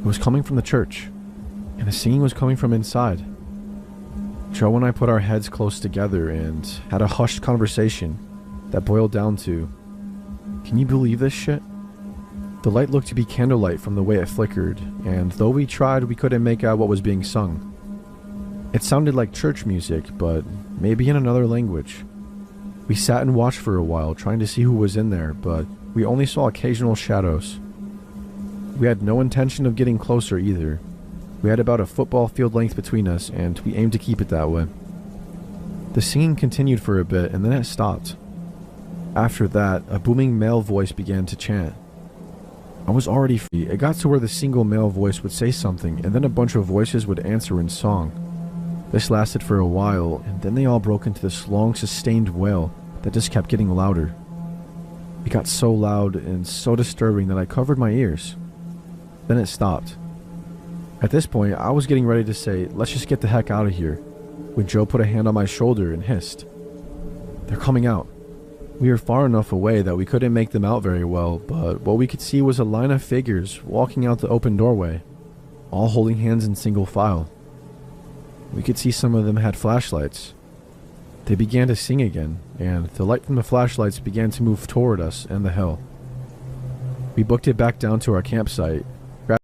It was coming from the church, and the singing was coming from inside. Joe and I put our heads close together and had a hushed conversation that boiled down to, "Can you believe this shit?" The light looked to be candlelight from the way it flickered, and though we tried, we couldn't make out what was being sung. It sounded like church music, but maybe in another language. We sat and watched for a while, trying to see who was in there, but we only saw occasional shadows. We had no intention of getting closer either. We had about a football field length between us, and we aimed to keep it that way. The singing continued for a bit, and then it stopped. After that, a booming male voice began to chant. I was already free. It got to where the single male voice would say something, and then a bunch of voices would answer in song. This lasted for a while, and then they all broke into this long, sustained wail that just kept getting louder. It got so loud and so disturbing that I covered my ears. Then it stopped. At this point, I was getting ready to say, "Let's just get the heck out of here," when Joe put a hand on my shoulder and hissed, "They're coming out." We were far enough away that we couldn't make them out very well, but what we could see was a line of figures walking out the open doorway, all holding hands in single file. We could see some of them had flashlights. They began to sing again, and the light from the flashlights began to move toward us and the hill. We booked it back down to our campsite,